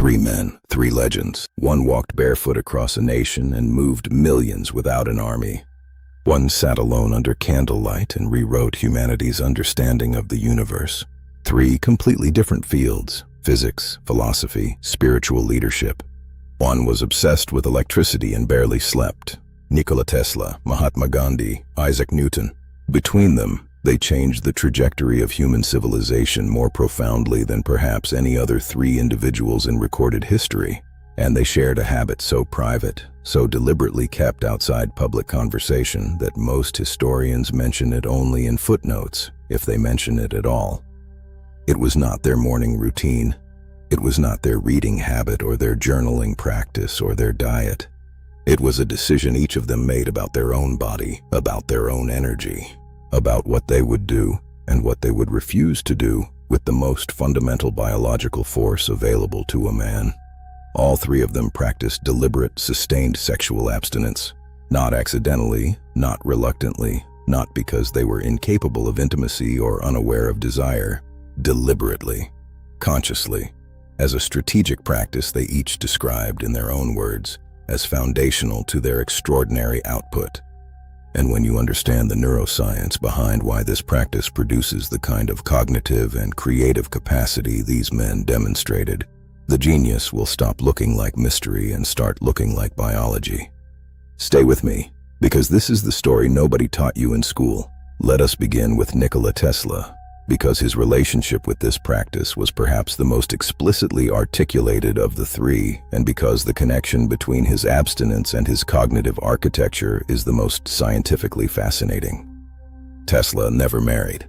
Three men, three legends. One walked barefoot across a nation and moved millions without an army. One sat alone under candlelight and rewrote humanity's understanding of the universe. Three completely different fields: physics, philosophy, spiritual leadership. One was obsessed with electricity and barely slept: Nikola Tesla, Mahatma Gandhi, Isaac Newton. Between them, they changed the trajectory of human civilization more profoundly than perhaps any other three individuals in recorded history. And they shared a habit so private, so deliberately kept outside public conversation, that most historians mention it only in footnotes, if they mention it at all. It was not their morning routine. It was not their reading habit or their journaling practice or their diet. It was a decision each of them made about their own body, about their own energy, about what they would do and what they would refuse to do with the most fundamental biological force available to a man. All three of them practiced deliberate, sustained sexual abstinence, not accidentally, not reluctantly, not because they were incapable of intimacy or unaware of desire. Deliberately, consciously, as a strategic practice they each described, in their own words, as foundational to their extraordinary output. And when you understand the neuroscience behind why this practice produces the kind of cognitive and creative capacity these men demonstrated, the genius will stop looking like mystery and start looking like biology. Stay with me, because this is the story nobody taught you in school. Let us begin with Nikola Tesla, because his relationship with this practice was perhaps the most explicitly articulated of the three, and because the connection between his abstinence and his cognitive architecture is the most scientifically fascinating. Tesla never married.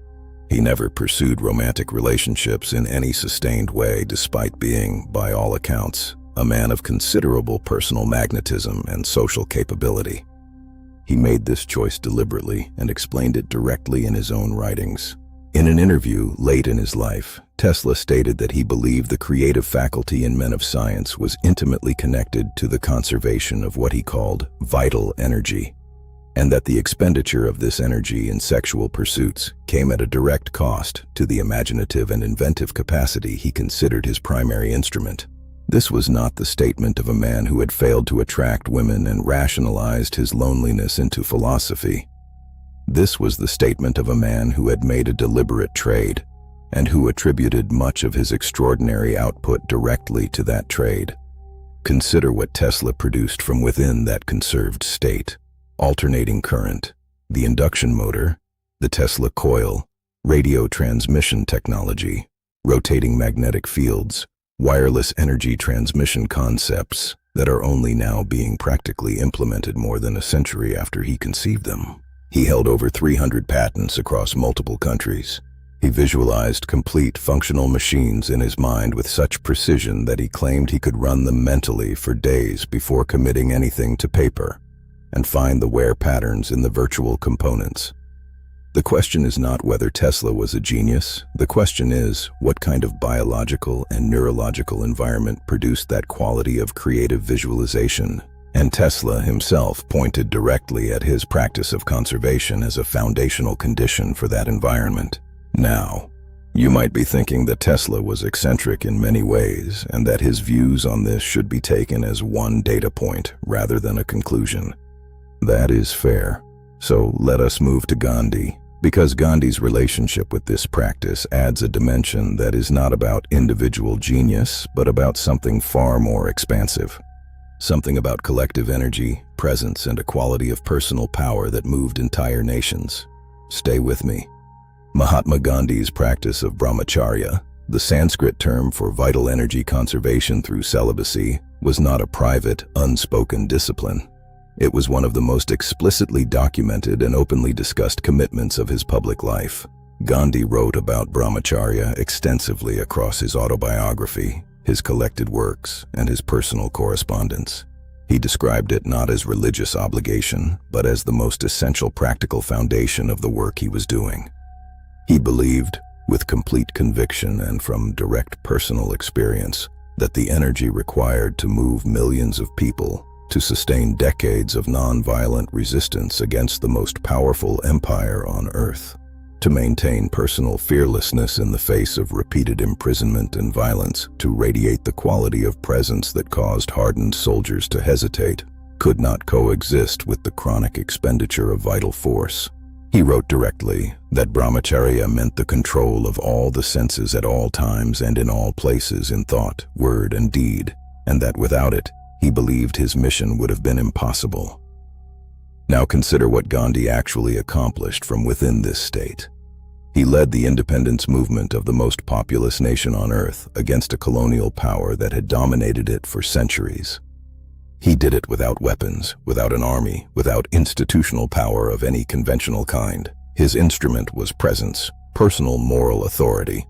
He never pursued romantic relationships in any sustained way, despite being, by all accounts, a man of considerable personal magnetism and social capability. He made this choice deliberately and explained it directly in his own writings. In an interview late in his life, Tesla stated that he believed the creative faculty in men of science was intimately connected to the conservation of what he called vital energy, and that the expenditure of this energy in sexual pursuits came at a direct cost to the imaginative and inventive capacity he considered his primary instrument. This was not the statement of a man who had failed to attract women and rationalized his loneliness into philosophy. This was the statement of a man who had made a deliberate trade, and who attributed much of his extraordinary output directly to that trade. Consider what Tesla produced from within that conserved state: alternating current, the induction motor, the Tesla coil, radio transmission technology, rotating magnetic fields, wireless energy transmission concepts that are only now being practically implemented more than a century after he conceived them. He held over 300 patents across multiple countries. He visualized complete functional machines in his mind with such precision that he claimed he could run them mentally for days before committing anything to paper, and find the wear patterns in the virtual components. The question is not whether Tesla was a genius. The question is, what kind of biological and neurological environment produced that quality of creative visualization? And Tesla himself pointed directly at his practice of conservation as a foundational condition for that environment. Now, you might be thinking that Tesla was eccentric in many ways, and that his views on this should be taken as one data point rather than a conclusion. That is fair. So let us move to Gandhi, because Gandhi's relationship with this practice adds a dimension that is not about individual genius, but about something far more expansive. Something about collective energy, presence, and a quality of personal power that moved entire nations. Stay with me. Mahatma Gandhi's practice of brahmacharya, the Sanskrit term for vital energy conservation through celibacy, was not a private, unspoken discipline. It was one of the most explicitly documented and openly discussed commitments of his public life. Gandhi wrote about brahmacharya extensively across his autobiography, his collected works, and his personal correspondence. He described it not as religious obligation, but as the most essential practical foundation of the work he was doing. He believed, with complete conviction and from direct personal experience, that the energy required to move millions of people, to sustain decades of nonviolent resistance against the most powerful empire on Earth, to maintain personal fearlessness in the face of repeated imprisonment and violence, to radiate the quality of presence that caused hardened soldiers to hesitate, could not coexist with the chronic expenditure of vital force. He wrote directly that brahmacharya meant the control of all the senses at all times and in all places in thought, word, and deed, and that without it, he believed his mission would have been impossible. Now consider what Gandhi actually accomplished from within this state. He led the independence movement of the most populous nation on earth against a colonial power that had dominated it for centuries. He did it without weapons, without an army, without institutional power of any conventional kind. His instrument was presence, personal moral authority,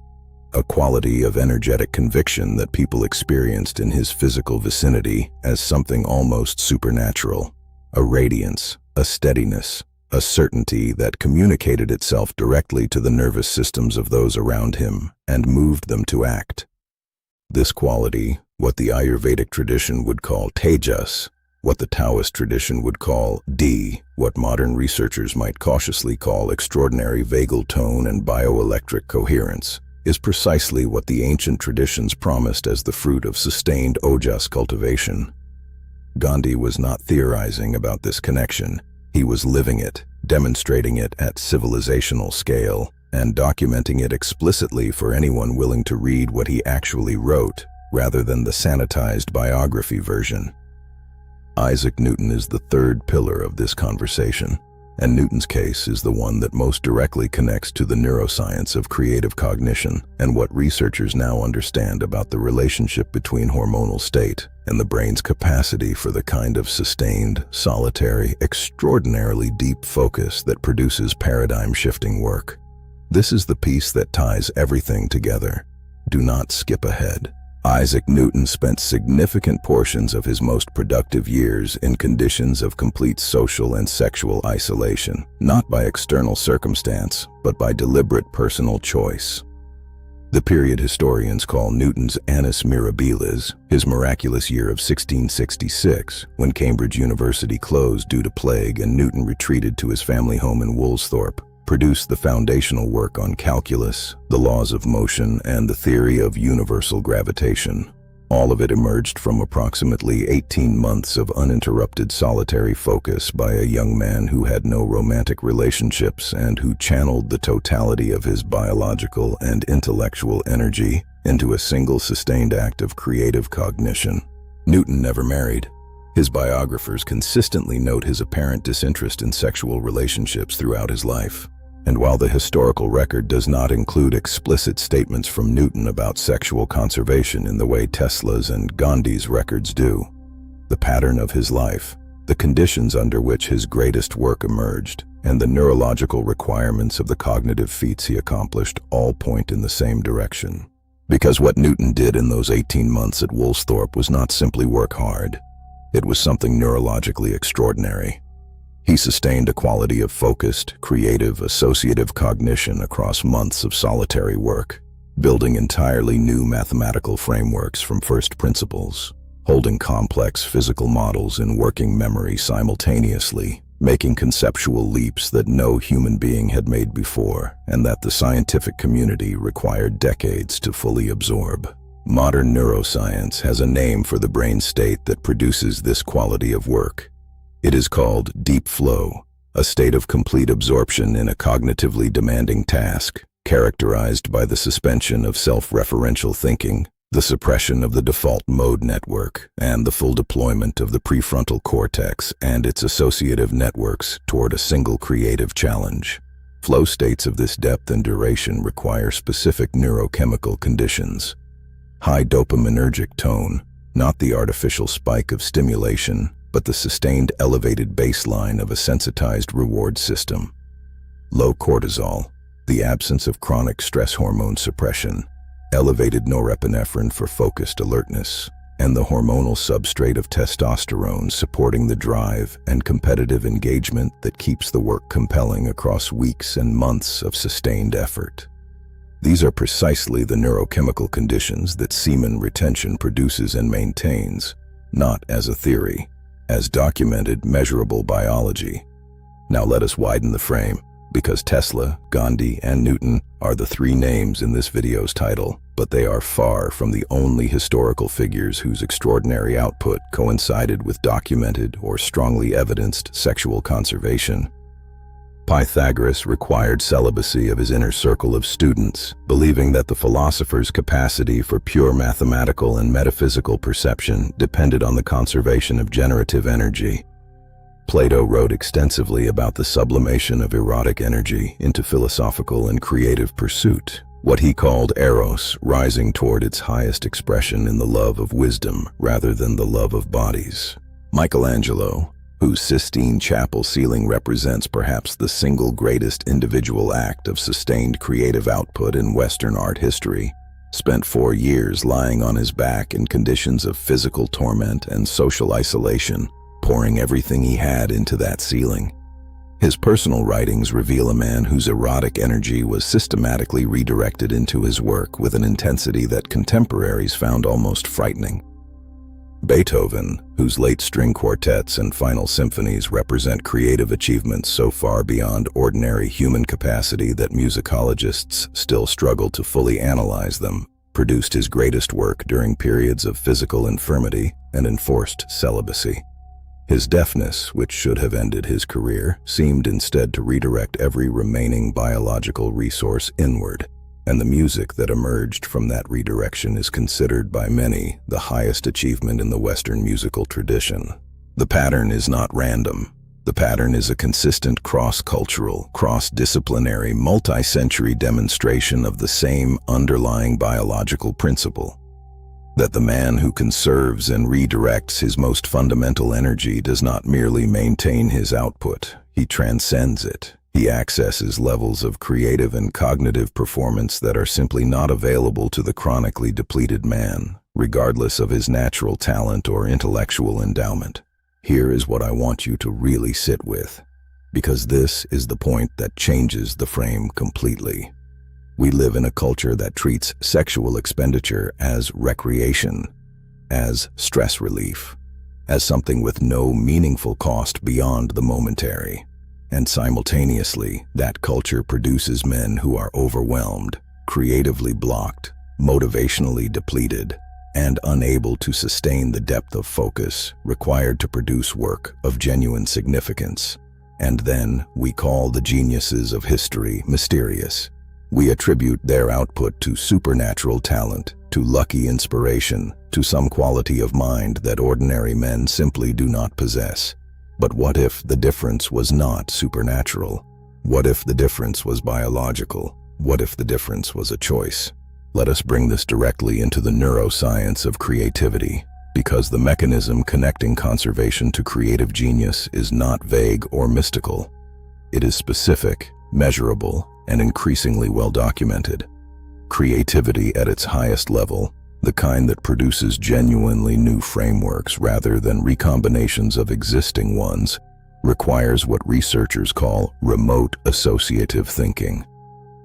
a quality of energetic conviction that people experienced in his physical vicinity as something almost supernatural, a radiance, a steadiness, a certainty that communicated itself directly to the nervous systems of those around him and moved them to act. This quality, what the Ayurvedic tradition would call tejas, what the Taoist tradition would call di, what modern researchers might cautiously call extraordinary vagal tone and bioelectric coherence, is precisely what the ancient traditions promised as the fruit of sustained ojas cultivation. Gandhi was not theorizing about this connection. He was living it, demonstrating it at civilizational scale, and documenting it explicitly for anyone willing to read what he actually wrote, rather than the sanitized biography version. Isaac Newton is the third pillar of this conversation, and Newton's case is the one that most directly connects to the neuroscience of creative cognition and what researchers now understand about the relationship between hormonal state and the brain's capacity for the kind of sustained, solitary, extraordinarily deep focus that produces paradigm-shifting work. This is the piece that ties everything together. Do not skip ahead. Isaac Newton spent significant portions of his most productive years in conditions of complete social and sexual isolation, not by external circumstance, but by deliberate personal choice. The period historians call Newton's annus mirabilis, his miraculous year of 1666, when Cambridge University closed due to plague and Newton retreated to his family home in Woolsthorpe, produced the foundational work on calculus, the laws of motion, and the theory of universal gravitation. All of it emerged from approximately 18 months of uninterrupted solitary focus by a young man who had no romantic relationships and who channeled the totality of his biological and intellectual energy into a single sustained act of creative cognition. Newton never married. His biographers consistently note his apparent disinterest in sexual relationships throughout his life. And while the historical record does not include explicit statements from Newton about sexual conservation in the way Tesla's and Gandhi's records do, the pattern of his life, the conditions under which his greatest work emerged, and the neurological requirements of the cognitive feats he accomplished all point in the same direction. Because what Newton did in those 18 months at Woolsthorpe was not simply work hard. It was something neurologically extraordinary. He sustained a quality of focused, creative, associative cognition across months of solitary work, building entirely new mathematical frameworks from first principles, holding complex physical models in working memory simultaneously, making conceptual leaps that no human being had made before, and that the scientific community required decades to fully absorb. Modern neuroscience has a name for the brain state that produces this quality of work. It is called deep flow, a state of complete absorption in a cognitively demanding task, characterized by the suspension of self-referential thinking, the suppression of the default mode network, and the full deployment of the prefrontal cortex and its associative networks toward a single creative challenge. Flow states of this depth and duration require specific neurochemical conditions. High dopaminergic tone, not the artificial spike of stimulation, but the sustained elevated baseline of a sensitized reward system. Low cortisol, the absence of chronic stress hormone suppression, elevated norepinephrine for focused alertness, and the hormonal substrate of testosterone supporting the drive and competitive engagement that keeps the work compelling across weeks and months of sustained effort. These are precisely the neurochemical conditions that semen retention produces and maintains, not as a theory, as documented, measurable biology. Now let us widen the frame. because Tesla, Gandhi, and Newton are the three names in this video's title, but they are far from the only historical figures whose extraordinary output coincided with documented or strongly evidenced sexual conservation. Pythagoras required celibacy of his inner circle of students, believing that the philosopher's capacity for pure mathematical and metaphysical perception depended on the conservation of generative energy. Plato wrote extensively about the sublimation of erotic energy into philosophical and creative pursuit, what he called eros, rising toward its highest expression in the love of wisdom rather than the love of bodies. Michelangelo, whose Sistine Chapel ceiling represents perhaps the single greatest individual act of sustained creative output in Western art history, spent 4 years lying on his back in conditions of physical torment and social isolation, pouring everything he had into that ceiling. His personal writings reveal a man whose erotic energy was systematically redirected into his work with an intensity that contemporaries found almost frightening. Beethoven, whose late string quartets and final symphonies represent creative achievements so far beyond ordinary human capacity that musicologists still struggle to fully analyze them, produced his greatest work during periods of physical infirmity and enforced celibacy. His deafness, which should have ended his career, seemed instead to redirect every remaining biological resource inward, and the music that emerged from that redirection is considered by many the highest achievement in the Western musical tradition. The pattern is not random. The pattern is a consistent cross-cultural, cross-disciplinary, multi-century demonstration of the same underlying biological principle: that the man who conserves and redirects his most fundamental energy does not merely maintain his output, he transcends it. He accesses levels of creative and cognitive performance that are simply not available to the chronically depleted man, regardless of his natural talent or intellectual endowment. Here is what I want you to really sit with, because this is the point that changes the frame completely. We live in a culture that treats sexual expenditure as recreation, as stress relief, as something with no meaningful cost beyond the momentary. And simultaneously, that culture produces men who are overwhelmed, creatively blocked, motivationally depleted, and unable to sustain the depth of focus required to produce work of genuine significance. And then we call the geniuses of history mysterious. We attribute their output to supernatural talent, to lucky inspiration, to some quality of mind that ordinary men simply do not possess. But what if the difference was not supernatural? What if the difference was biological? What if the difference was a choice? Let us bring this directly into the neuroscience of creativity, because the mechanism connecting conservation to creative genius is not vague or mystical. It is specific, measurable, and increasingly well documented. Creativity at its highest level, the kind that produces genuinely new frameworks rather than recombinations of existing ones, requires what researchers call remote associative thinking,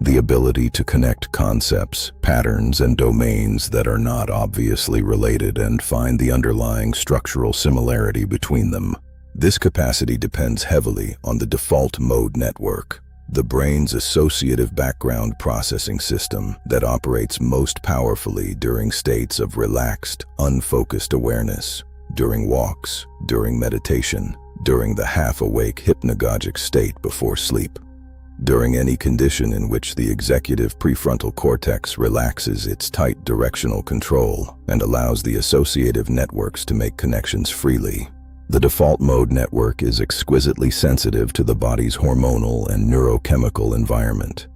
the ability to connect concepts, patterns, and domains that are not obviously related and find the underlying structural similarity between them. This capacity depends heavily on the default mode network, the brain's associative background processing system that operates most powerfully during states of relaxed, unfocused awareness, during walks, during meditation, during the half-awake hypnagogic state before sleep, during any condition in which the executive prefrontal cortex relaxes its tight directional control and allows the associative networks to make connections freely. The default mode network is exquisitely sensitive to the body's hormonal and neurochemical environment.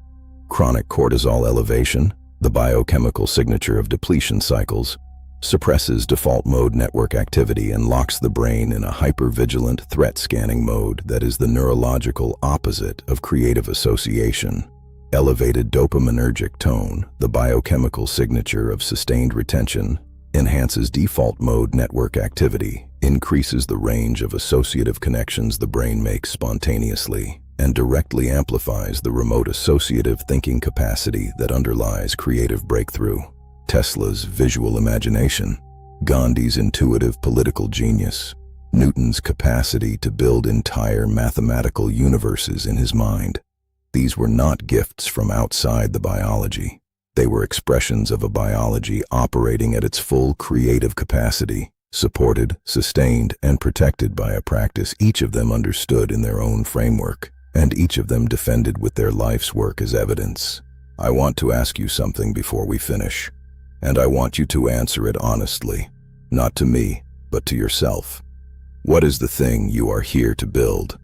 Chronic cortisol elevation, the biochemical signature of depletion cycles, suppresses default mode network activity and locks the brain in a hypervigilant threat scanning mode that is the neurological opposite of creative association. Elevated dopaminergic tone, the biochemical signature of sustained retention, enhances default mode network activity, increases the range of associative connections the brain makes spontaneously, and directly amplifies the remote associative thinking capacity that underlies creative breakthrough. Tesla's visual imagination, Gandhi's intuitive political genius, Newton's capacity to build entire mathematical universes in his mind. These were not gifts from outside the biology. They were expressions of a biology operating at its full creative capacity, supported, sustained, and protected by a practice each of them understood in their own framework, and each of them defended with their life's work as evidence. I want to ask you something before we finish, and I want you to answer it honestly, not to me, but to yourself. What is the thing you are here to build?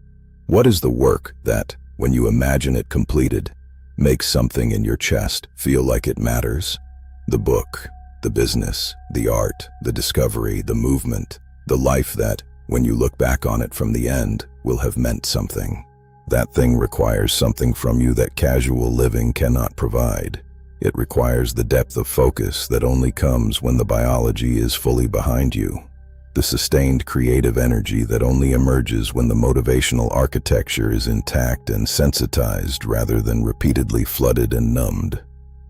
What is the work that, when you imagine it completed, makes something in your chest feel like it matters? The book, the business, the art, the discovery, the movement, the life that, when you look back on it from the end, will have meant something. That thing requires something from you that casual living cannot provide. It requires the depth of focus that only comes when the biology is fully behind you. The sustained creative energy that only emerges when the motivational architecture is intact and sensitized rather than repeatedly flooded and numbed.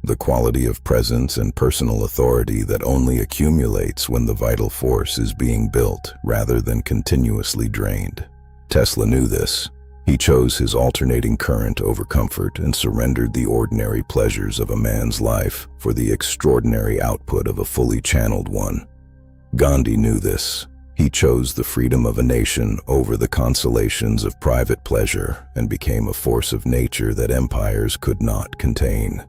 The quality of presence and personal authority that only accumulates when the vital force is being built rather than continuously drained. Tesla knew this. He chose his alternating current over comfort and surrendered the ordinary pleasures of a man's life for the extraordinary output of a fully channeled one. Gandhi knew this. He chose the freedom of a nation over the consolations of private pleasure and became a force of nature that empires could not contain.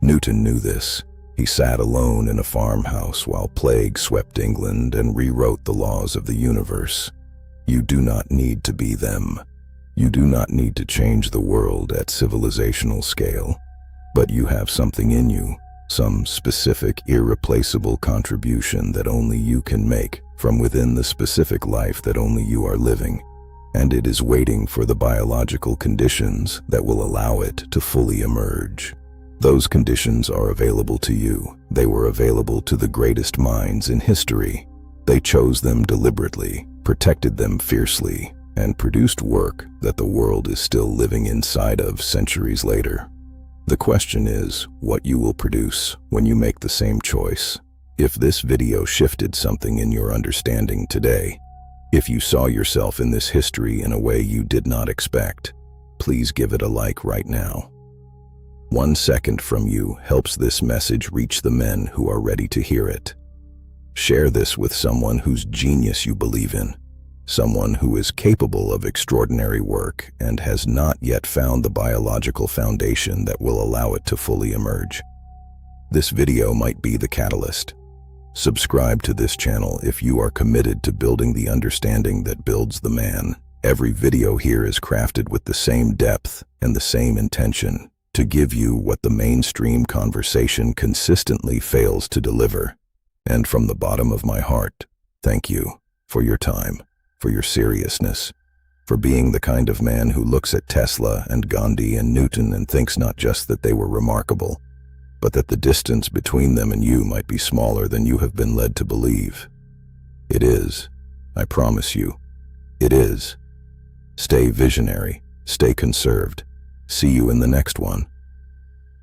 Newton knew this. He sat alone in a farmhouse while plague swept England and rewrote the laws of the universe. You do not need to be them. You do not need to change the world at civilizational scale, but you have something in you, some specific, irreplaceable contribution that only you can make from within the specific life that only you are living, and it is waiting for the biological conditions that will allow it to fully emerge. Those conditions are available to you. They were available to the greatest minds in history. They chose them deliberately, protected them fiercely, and produced work that the world is still living inside of centuries later. The question is what you will produce when you make the same choice. If this video shifted something in your understanding today, if you saw yourself in this history in a way you did not expect, please give it a like right now. 1 second from you helps this message reach the men who are ready to hear it. Share this with someone whose genius you believe in, someone who is capable of extraordinary work and has not yet found the biological foundation that will allow it to fully emerge. This video might be the catalyst. Subscribe to this channel if you are committed to building the understanding that builds the man. Every video here is crafted with the same depth and the same intention, to give you what the mainstream conversation consistently fails to deliver. And from the bottom of my heart, thank you for your time, for your seriousness, for being the kind of man who looks at Tesla and Gandhi and Newton and thinks not just that they were remarkable, but that the distance between them and you might be smaller than you have been led to believe. It is. I promise you. It is. Stay visionary. Stay conserved. See you in the next one.